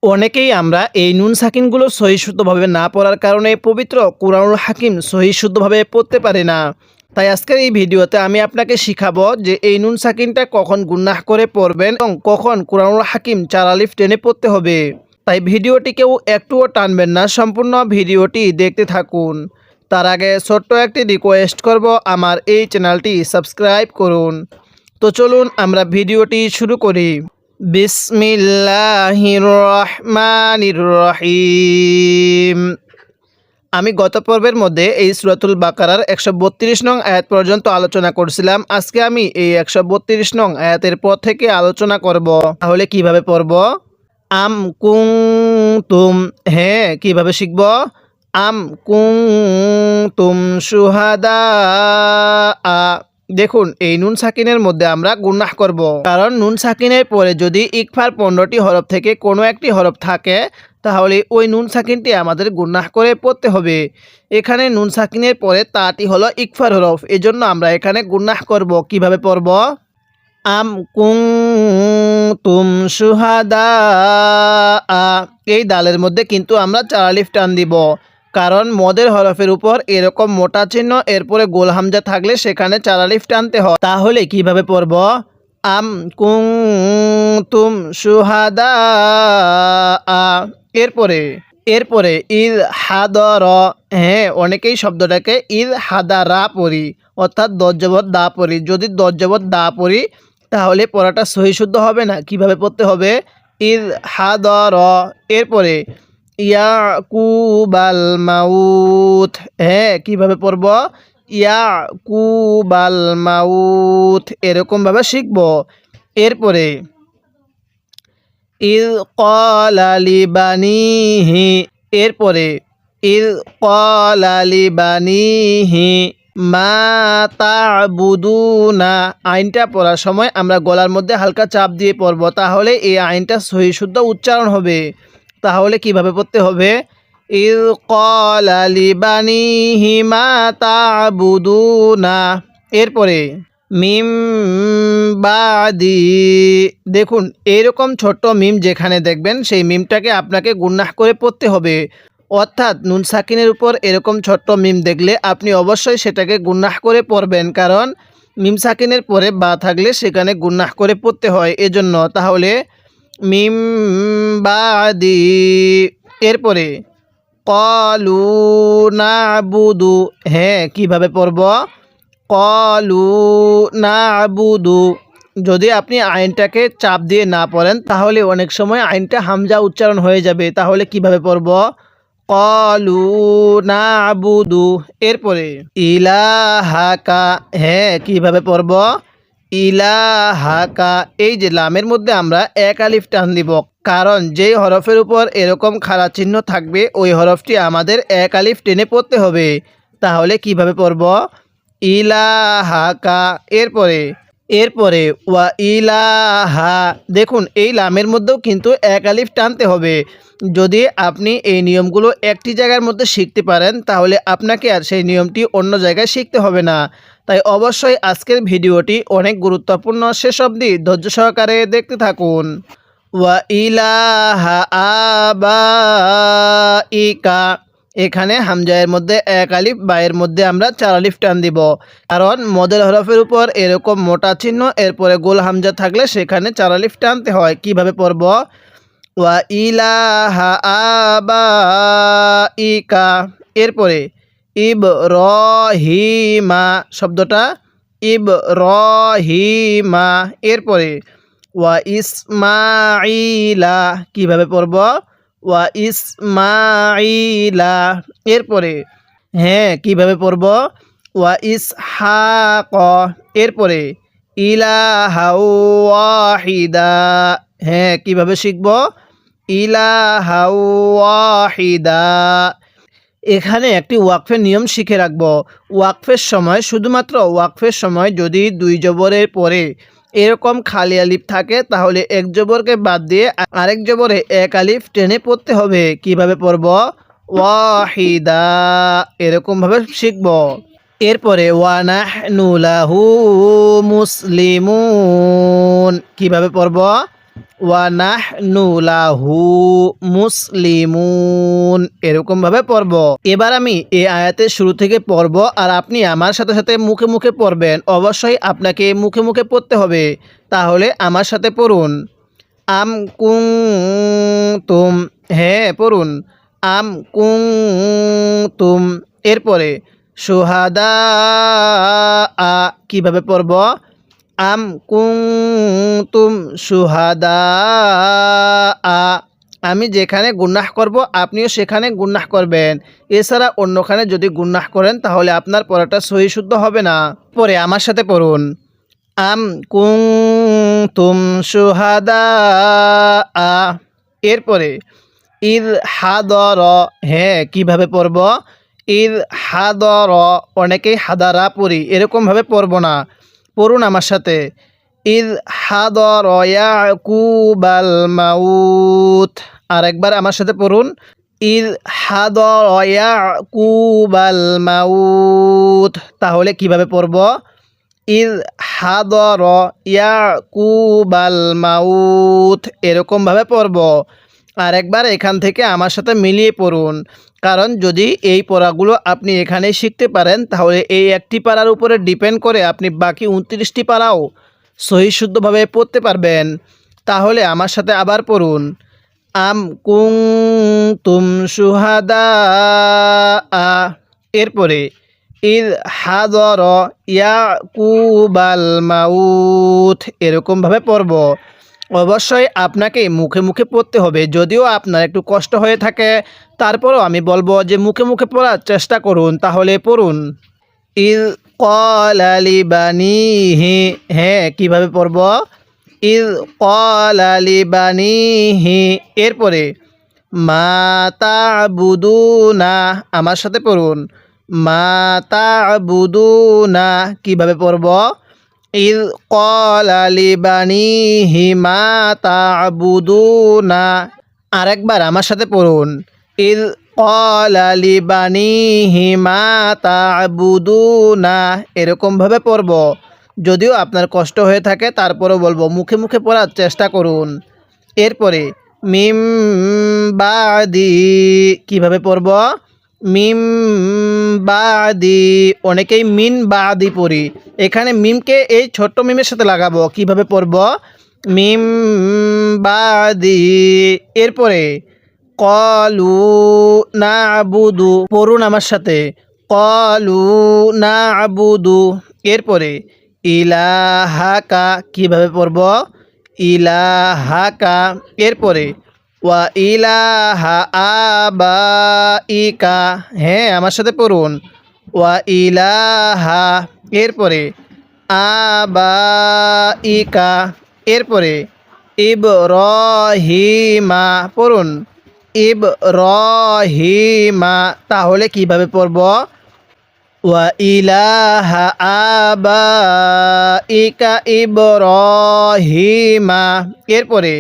অনেকেই আমরা এই নুন সাকিনগুলো সহিশুদ্ধভাবে না পড়ার কারণে পবিত্র কুরআনুল হাকিম সহিশুদ্ধভাবে পড়তে পারে না। তাই আজকের এই ভিডিওতে আমি আপনাকে শিখাবো যে এই নুন সাকিনটা কখন গুন্নাহ করে পড়বেন এবং কখন কুরআনুল হাকিম 4 আলিফ টেনে পড়তে হবে। তাই ভিডিওটি কেউ একটুও টানবেন না, সম্পূর্ণ ভিডিওটি দেখতে থাকুন। তার আগে ছোট্ট একটি রিকোয়েস্ট করব, আমার এই চ্যানেলটি সাবস্ক্রাইব করুন। তো চলুন আমরা ভিডিওটি শুরু করি। বিসমিল্লাহির রহমানির রহিম। আমি গত পর্বের মধ্যে এই সূরাতুল বাকারার 132 নং আয়াত পর্যন্ত আলোচনা করছিলাম। আজকে আমি এই 132 নং আয়াতের পর থেকে আলোচনা করব। তাহলে কিভাবে পড়ব? আম কুনতুম, হ্যাঁ কিভাবে শিখব? আম কুনতুম শুহাদা। দেখুন এই নুন সাকিনের মধ্যে আমরা গুনাহ করব, কারণ নুন সাকিনের পরে যদি ইকফার 15টি হরফ থেকে কোনো একটি হরফ থাকে তাহলে ওই নুন সাকিনটি আমাদের গুনাহ করে পড়তে হবে। এখানে নুন সাকিনের পরে তাটি হলো ইকফার হরফ, এজন্য আমরা এখানে গুনাহ করব। কিভাবে পড়ব? আম কুনতুম শুহাদা। এই দালের মধ্যে কিন্তু আমরা 4 আলিফ টান দিব, কারণ মদের হরফের উপর এরকম মোটা চিহ্ন এরপরে গোল হামজা থাকলে সেখানে 4 আলিফ টানতে হয়। তাহলে কিভাবে পড়ব? আম কুনতুম শুহাদা। এরপরে ইদ হাদর, হ্যাঁ অনেকেই শব্দটাকে ইদ হাদারা পড়ি, অর্থাৎ দজ্জবর দা পড়ি। যদি দজ্জবর দা পড়ি তাহলে পড়াটা সহিশুদ্ধ হবে না। কিভাবে পড়তে হবে? ইদ হাদর। এরপরে ইয়াকুবাল মাউত, হ্যাঁ কিভাবে পড়ব? ইয়াকুবাল মাউত, এরকমভাবে শিখব। এরপরে ইদ ক্বালা লিবানিহি, এরপরে ইদ ক্বালা লিবানিহি মা তা'বুদুনা। আইনটা পড়ার সময় আমরা গলার মধ্যে হালকা চাপ দিয়ে পড়ব, তাহলে এই আইনটা সহিশুদ্ধ উচ্চারণ হবে। তাহলে কিভাবে পড়তে হবে? ইদ ক্বালা লিবানিহি মা তা'বুদুনা। এরপরে মিম বাদি, দেখুন এইরকম ছোট্ট মিম যেখানে দেখবেন সেই মিমটাকে আপনাকে গুনাহ করে পড়তে হবে। অর্থাৎ নুন সাকিনের উপর এরকম ছোট্ট মিম দেখলে আপনি অবশ্যই সেটাকে গুনাহ করে পড়বেন, কারণ মিম সাকিনের পরে বা থাকলে সেখানে গুনাহ করে পড়তে হয় এজন্য। তাহলে মিম বাদি। এরপরে ক্বালু না'বুদু, হ্যাঁ কিভাবে পড়ব? ক্বালু না'বুদু। যদি আপনি আইনটাকে চাপ দিয়ে না পড়েন তাহলে অনেক সময় আইনটা হামজা উচ্চারণ হয়ে যাবে। তাহলে কিভাবে পড়ব? ক্বালু না'বুদু। এরপরে ইলাহাকা, হ্যাঁ কিভাবে পড়ব? ইলাহাকা। এই যে লামের মধ্যে আমরা 1 আলিফ টান দিব, কারণ যেই হরফের উপর এরকম খাড়া চিহ্ন থাকবে ওই হরফটি আমাদের 1 আলিফ টেনে পড়তে হবে। তাহলে কিভাবে পড়ব? ইলাহাকা। এরপরে ওয়া ইলাহা, দেখুন এই লামের মধ্যেও কিন্তু 1 আলিফ টানতে হবে। যদি আপনি এই নিয়মগুলো একটি জায়গার মধ্যে শিখতে পারেন তাহলে আপনাকে আর সেই নিয়মটি অন্য জায়গায় শিখতে হবে না। তাই অবশ্যই আজকের ভিডিওটি অনেক গুরুত্বপূর্ণ, শেষ অবধি ধৈর্য সহকারে দেখতে থাকুন। ওয়া ইলাহা আবাইকা, এখানে হামজায়ের মধ্যে 1 আলিফ, বায়ের মধ্যে আমরা 4 আলিফ টান দিব, কারণ মদের হরফের উপর এরকম মোটা চিহ্ন এরপরে গোল হামজা থাকলে সেখানে 4 আলিফ টানতে হয়। কিভাবে পড়ব? ওয়া ইলাহা আবাইকা। এরপরে ইবরাহিমা, শব্দটা ইবরাহিমা। এরপরে ওয়া ইসমাইলা, কিভাবে পড়ব? ওয়া ইসমাইলা। এরপরে হ্যাঁ কিভাবে পড়ব? ওয়া ইসহাক। এরপরে ইলাহা ওয়াহিদা, হ্যাঁ কিভাবে শিখব? ইলাহা ওয়াহিদা। এখানে একটি ওয়াকফের নিয়ম শিখে রাখবো। ওয়াকফের সময়, শুধুমাত্র ওয়াকফের সময় যদি 2 জবরের পরে এরকম খালি আলিফ থাকে তাহলে 1 জবরকে বাদ দিয়ে আরেক জবরে 1 আলিফ টেনে পড়তে হবে। কিভাবে পড়ব? ওয়াহিদা, এরকমভাবে শিখব। এরপরে ওয়া নাহনু লাহু মুসলিমুন, কিভাবে পড়ব? ওয়া নাহনু লাহু মুসলিমুন, এরকমভাবে পড়ব। এবার আমি এই আয়াতের শুরু থেকে পড়ব আর আপনি আমার সাথে সাথে মুখে মুখে পড়বেন। অবশ্যই আপনাকে মুখে মুখে পড়তে হবে। তাহলে আমার সাথে পড়ুন। আম কুনতুম, হ্যাঁ পড়ুন। আম কুনতুম, এরপরে শুহাদা আ, কিভাবে পড়ব? আম কুনতুম শুহাদা আ, আমি যেখানে গুনাহ করব আপনিও সেখানে গুনাহ করবেন। এছাড়া অন্যখানে যদি গুনাহ করেন তাহলে আপনার পড়াটা সহি শুদ্ধ হবে না। পরে আমার সাথে পড়ুন। আম কুনতুম শুহাদা আ, এরপরে ইদ হাদর, হ্যাঁ কিভাবে পড়ব? ইদ হাদর, অনেকেই হাদারা পড়ি, এরকমভাবে পড়ব না। পড়ুন আমার সাথে। ইদ হাদর ইয়াকুবাল মাউত, আরেকবার আমার সাথে পড়ুন। ইদ হাদর ইয়াকুবাল মাউত, তাহলে কিভাবে পড়ব? ইদ হাদর ইয়াকুবাল মাউত, এরকমভাবে পড়ব। আরেকবার এখান থেকে আমার সাথে মিলিয়ে পড়ুন। কারণ যদি এই পড়াগুলো আপনি এখানে শিখতে পারেন তাহলে এই একটি পারার উপরে ডিপেন্ড করে আপনি বাকি 29টি পারাও সহি শুদ্ধভাবে পড়তে পারবেন। তাহলে আমার সাথে আবার পড়ুন। আম কুনতুম শুহাদা আ, এরপরে ইদ হাদর ইয়াকুবাল মাউত, এরকমভাবে পড়ব। অবশ্যই আপনাকে মুখে মুখে পড়তে হবে। যদিও আপনার একটু কষ্ট হয়ে থাকে তারপরও আমি বলবো যে মুখে মুখে পড়ার চেষ্টা করুন। তাহলে পড়ুন। ইদ ক্বালা লিবানিহি, হ্যাঁ কিভাবে পড়ব? ইদ ক্বালা লিবানিহি, এরপরে মা তা'বুদুনা, আমার সাথে পড়ুন। মা তা'বুদুনা, কিভাবে পড়ব? ইদ ক্বালা লিবানিহি মা তা'বুদুনা, আরেকবার আমার সাথে পড়ুন। ইদ ক্বালা লিবানিহি মা তা'বুদুনা, এরকমভাবে পড়ব। যদিও আপনার কষ্ট হয়ে থাকে তারপরও বলবো মুখে মুখে পড়ার চেষ্টা করুন। এরপরে মিম বাদি, কিভাবে পড়ব? মিম বাদি, অনেকেই মিন বাদি পড়ি, এখানে মিমকে এই ছোট্ট মিমের সাথে লাগাবো। কিভাবে পড়ব? মিম বাদি, এরপরে কলু না'বুদু, পড়ুন আমার সাথে। কলু না'বুদু, এরপরে ইলাহাকা, কিভাবে পড়ব? ইলাহাকা, এরপরে ওয়া ইলাহা আবাইকা, হ্যাঁ আমার সাথে পড়ুন। ওয়া ইলাহা, এরপরে আবাইকা, এরপরে ইবরাহিমা, পড়ুন। ইবরাহিমা, তাহলে কিভাবে পড়ব? ওয়া ইলাহা আবাইকা ইবরাহিমা, এরপরে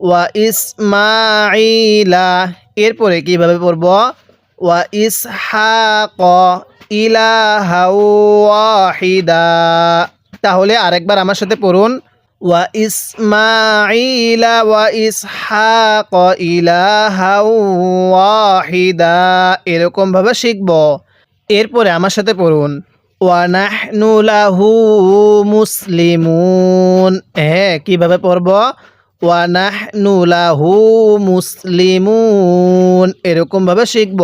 ওয়া ইসমাঈলা, এরপরে কিভাবে পড়ব? ওয়া ইসহাক ইলাহাও ওয়াহিদা, তাহলে আরেকবার আমার সাথে পড়ুন। ওয়া ইসমাঈলা ওয়া ইসহাক ইলাহাও ওয়াহিদা, এরকমভাবে শিখব। এরপরে আমার সাথে পড়ুন। ওয়া নাহনু লাহু মুসলিমুন, হ্যাঁ কিভাবে পড়ব? ওয়া নাহনু লাহু মুসলিমুন, এরকমভাবে শিখব।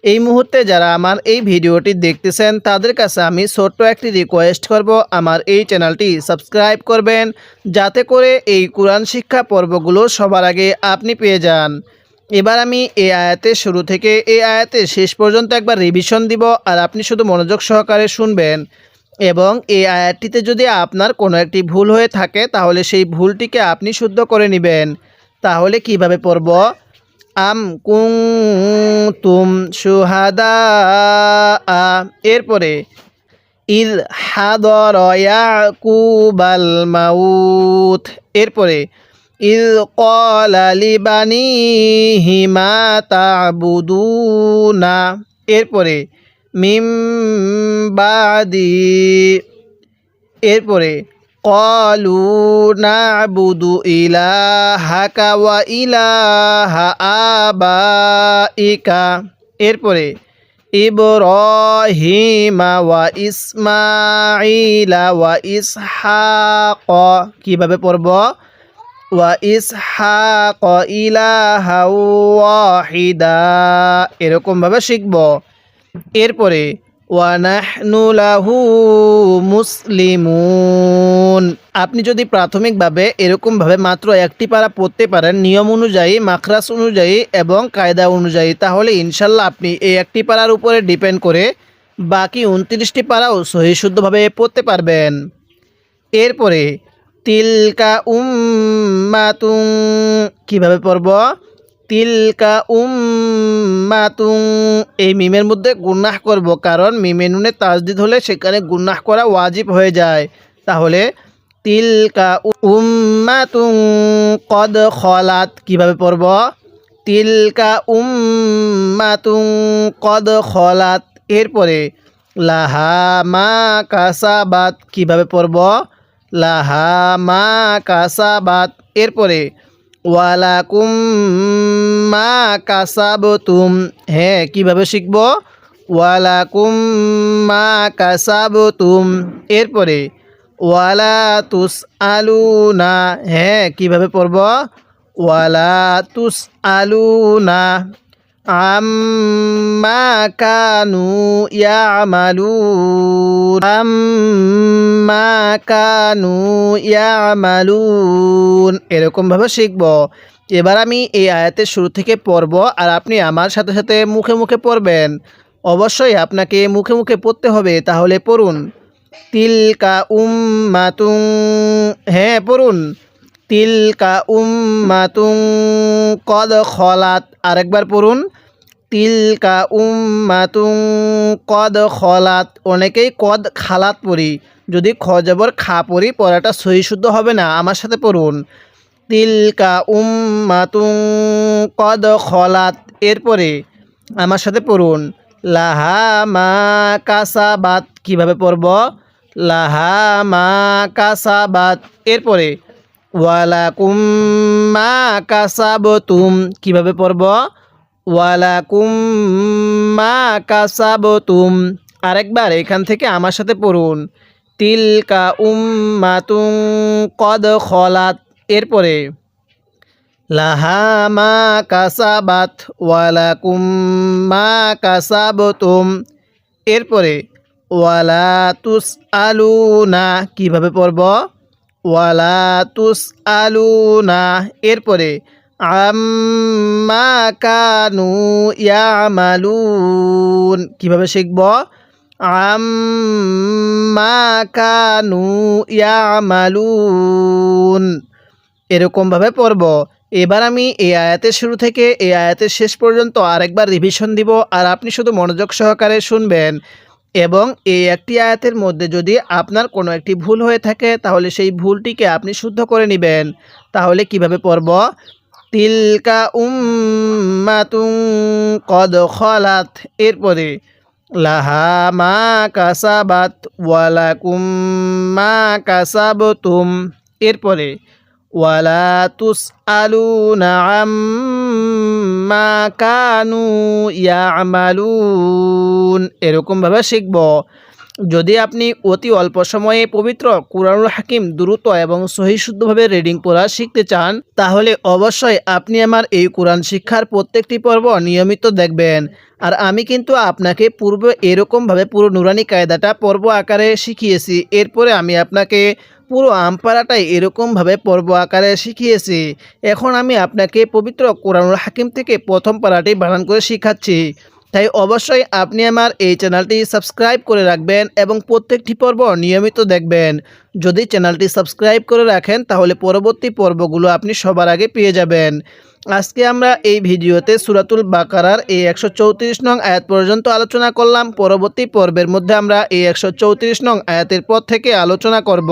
এই মুহূর্তে যারা আমার এই ভিডিওটি দেখতেছেন তাদের কাছে আমি ছোট্ট একটি রিকোয়েস্ট করব, আমার এই চ্যানেলটি সাবস্ক্রাইব করবেন যাতে করে এই কোরআন শিক্ষা পর্বগুলো সবার আগে আপনি পেয়ে যান। এবার আমি এই আয়াতের শুরু থেকে এই আয়াতের শেষ পর্যন্ত একবার রিভিশন দিব আর আপনি শুধু মনোযোগ সহকারে শুনবেন। এবং এই আয়াতটিতে যদি আপনার কোনো একটি ভুল হয়ে থাকে তাহলে সেই ভুলটিকে আপনি শুদ্ধ করে নেবেন। তাহলে কিভাবে পড়ব? আম কুনতুম শুহাদা, এরপরে ইদ হাদর ইয়াকুবাল মাউত, এরপরে ইদ ক্বালা লিবানিহি মা তা'বুদুনা, এরপরে মিম বাদি, এরপরে قالوا نعبد إلهك وإله آبائك এরপরে ইব্রাহিমা ওয়া ইসমাঈলা ওয়া ইসহাক কিভাবে পড়ব ওয়া ইসহাক ইলাহা ওয়াহিদা এরকম ভাবে শিখব। এরপরে ওয়া নাহনু লাহু মুসলিমুন আপনি যদি প্রাথমিকভাবে এরকমভাবে মাত্র একটি পারা পড়তে পারেন নিয়ম অনুযায়ী, মাখরাজ অনুযায়ী এবং কায়দা অনুযায়ী, তাহলে ইনশাল্লাহ আপনি এই একটি পারার উপরে ডিপেন্ড করে বাকি 29টি পারাও সহি শুদ্ধভাবে পড়তে পারবেন। এরপরে তিলকা উম্মাতুন কিভাবে পড়ব তিলকা উম্মাতুন এই মিমের মধ্যে গুনাহ করব, কারণ মিমে নুনে তাজদিদ হলে সেখানে গুনাহ করা ওয়াজিব হয়ে যায়। তাহলে তিলকা উম্মাতুন কদ খলাত কিভাবে পড়ব তিলকা উম্মাতুন কদ খলাত। এরপরে লাহা মা কাসাবাত কিভাবে পড়ব লাহা মা কাসাবাত। এরপরে ওয়ালাকুম মা কাসাবতুম হ্যাঁ কিভাবে শিখব ওয়ালাকুম মা কাসাবতুম। এরপরে ওয়ালা তুসআলুনা হ্যাঁ কিভাবে পড়ব ওয়ালা তুসআলুনা আম্মা কানু ইয়ামালুন আম্মা কানু ইয়ামালুন এরকম ভাবে শিখব। এবার আমি এই আয়াতের শুরু থেকে পড়ব আর আপনি আমার সাথে সাথে মুখে মুখে পড়বেন। অবশ্যই আপনাকে মুখে মুখে পড়তে হবে, তাহলে পড়ুন তিলকা উম্মাতুন হ্যাঁ পড়ুন তিলকা উম্মাতুন কদ খলাত আরেকবার পড়ুন তিলকা উম্মাতুন কদ খলাত। অনেকেই কদ খালাত পড়ি, যদি খ জবর খা পড়ি পড়াটা সহি শুদ্ধ হবে না। আমার সাথে পড়ুন তিলকা উম্মাতুন কদ খলাত। এরপরে আমার সাথে পড়ুন লাহা মা কাসাবাত কিভাবে পড়ব লাহা মা কাসাবাত। এরপরে ওয়ালাকুম মা কাসাবতুম কিভাবে পড়ব ওয়ালাকুম মা কাসাবতুম। আরেকবার এখান থেকে আমার সাথে পড়ুন তিলকা উম্মাতুন কদ খলাত। এরপরে লাহা মা কাসাবাত ওয়ালাকুম মা কাসাবতুম। এরপরে ওয়ালা তুসআলুনা কিভাবে পড়ব ওয়ালা তুসআলুনা। এরপরে আম্মা কানু ইয়ামালুন কিভাবে শিখব আম্মা কানু ইয়ামালুন এরকমভাবে পড়ব। এবার আমি এই আয়াতের শুরু থেকে এই আয়াতের শেষ পর্যন্ত আরেকবার রিভিশন দিব আর আপনি শুধু মনোযোগ সহকারে শুনবেন। এবং এই একটি আয়াতের মধ্যে যদি আপনার কোনো একটি ভুল হয়ে থাকে তাহলে সেই ভুলটিকে আপনি শুদ্ধ করে নেবেন। তাহলে কিভাবে পড়ব তিলকা উম্মাতুন কদ খলাত। এরপরে লাহা মা কাসাবাত ওয়ালাকুম মা কাসাবতুম। এরপরে ওয়ালা তুসআলুনা আম্মা কানু ইয়ামালুন এরকমভাবে শিখব। যদি আপনি অতি অল্প সময়ে পবিত্র কুরআনুল হাকিম দ্রুত এবং সহি শুদ্ধভাবে রিডিং পড়া শিখতে চান তাহলে অবশ্যই আপনি আমার এই কোরআন শিক্ষার প্রত্যেকটি পর্ব নিয়মিত দেখবেন। আর আমি কিন্তু আপনাকে পূর্বে এরকমভাবে পুরো নুরানি কায়দাটা পর্ব আকারে শিখিয়েছি। এরপরে আমি আপনাকে পুরো আমপারাটাই এরকমভাবে পর্ব আকারে শিখিয়েছি। এখন আমি আপনাকে পবিত্র কুরআনুল হাকিম থেকে প্রথম পারাটি বানান করে শিখাচ্ছি। তাই অবশ্যই আপনি আমার এই চ্যানেলটি সাবস্ক্রাইব করে রাখবেন এবং প্রত্যেকটি পর্ব নিয়মিত দেখবেন। যদি চ্যানেলটি সাবস্ক্রাইব করে রাখেন তাহলে পরবর্তী পর্বগুলো আপনি সবার আগে পেয়ে যাবেন। আজকে আমরা এই ভিডিওতে সূরাতুল বাকারার এই 134 নং আয়াত পর্যন্ত আলোচনা করলাম। পরবর্তী পর্বের মধ্যে আমরা এই 134 নং আয়াতের পর থেকে আলোচনা করব।